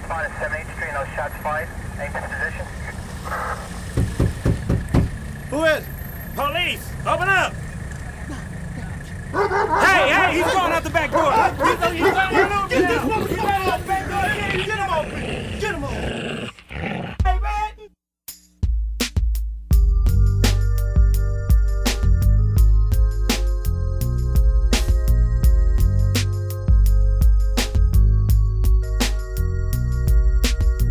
Spotted 7th Street, no shots fired. Any position? Who is it? Police! Open up! Hey, he's going out the back door! He's going out the back door! Get him open! Get him open! Hey, man!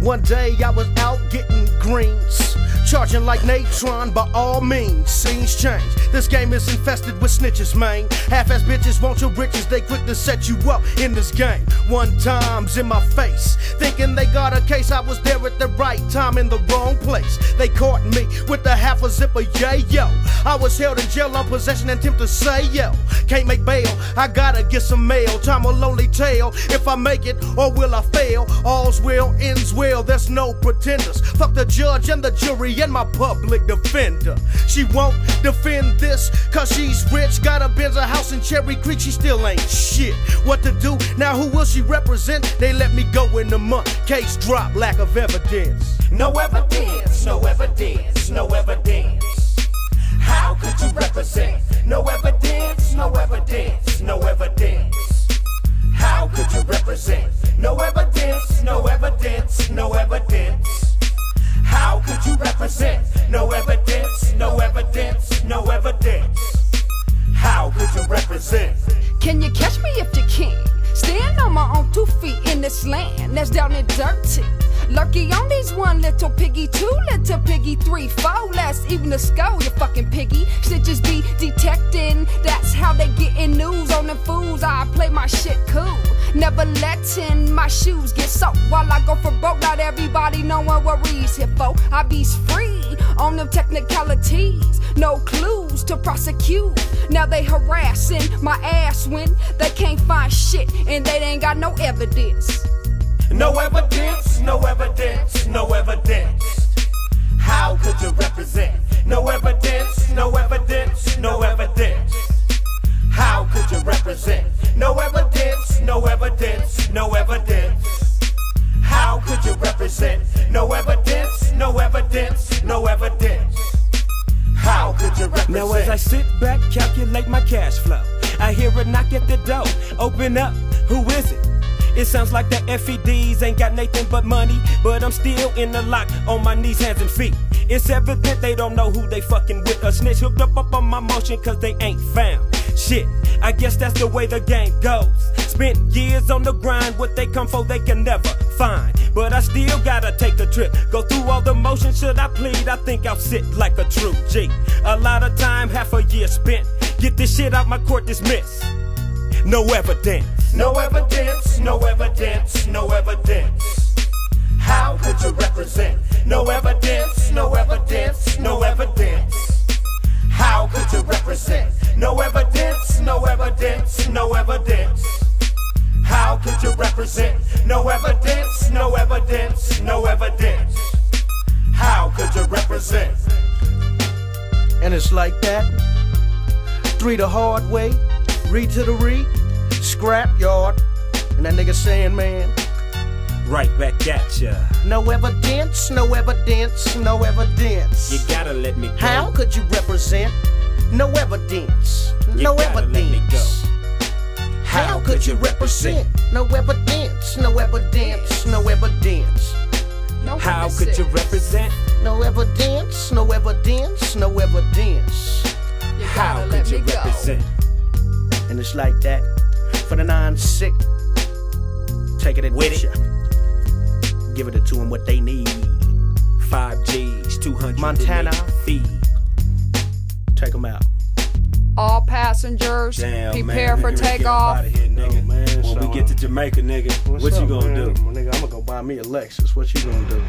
One day I was out getting greens, charging like Natron by all means. Scenes change. This game is infested with snitches, man. Half-ass bitches want your riches, they quick to set you up in this game. One time's in my face, thinking they got a case. I was there at the right time in the wrong place. They caught me with the half a zip of yayo. I was held in jail on possession and attempt to say yo. Can't make bail, I gotta get some mail. Time will only tell if I make it or will I fail. All's well, ends well, there's no pretenders. Fuck the judge and the jury and my public defender. She won't defend this, cause she's rich. Got a Benz, a house in Cherry Creek, she still ain't shit. What to do? Now who will she represent? They let me go in a month. Case drop, lack of evidence. No evidence, no evidence, no evidence. How could you represent? No evidence, no evidence, no evidence. How could you represent? No evidence, no evidence, no evidence. How could you represent? No evidence, no evidence, no evidence. How could you represent? Can you catch me if you can? Stand on my own 2 feet in this land that's down and dirty. Lurky on these 1 little piggy, 2 little piggy, 3, 4. Last even the skull, you fucking piggy. Stitches be detecting, that's how they getting news on them fools. I play my shit cool, never letting my shoes get soaked while I go for broke. Not everybody knowing worries here, for I be free on them technicalities. No clues to prosecute. Now they harassing my ass when they can't find shit and they ain't got no evidence. No evidence, no evidence, no evidence. How could you represent? No evidence, no evidence, no evidence. How could you represent? No evidence, no evidence, no evidence. How could you represent? No evidence, no evidence, no evidence. How could you represent? Now as I sit back, calculate my cash flow, I hear a knock at the door. Open up, who is it? It sounds like the FEDs ain't got nothing but money, but I'm still in the lock on my knees, hands and feet. It's evident they don't know who they fucking with. A snitch hooked up on my motion cause they ain't found shit. I guess that's the way the game goes. Spent years on the grind, what they come for they can never find. But I still gotta take a trip, go through all the motions. Should I plead? I think I'll sit like a true G. A lot of time, half a year spent. Get this shit out my court dismissed. No evidence. No evidence, no evidence, no evidence. How could you represent? No evidence, no evidence, no evidence. How could you represent? No evidence, no evidence, no evidence. How could you represent? No evidence, no evidence, no evidence. How could you represent? And it's like that. 3 the hard way, read to the read, scrap yard, and that nigga Sandman. Right back at ya. No evidence, no evidence, no evidence. You gotta let me go. How could you represent? No evidence, no evidence. How could you represent? No evidence, no evidence, no evidence. How could you represent? No evidence, no evidence, no evidence. How could you represent? And it's like that. For the 9-6, take it with you. Give it to them what they need. 5 G's, 200 Montana feet. Take them out. All passengers, prepare for takeoff. When we get to Jamaica, nigga, what you gonna do? Nigga, I'm gonna go buy me a Lexus. What you gonna do?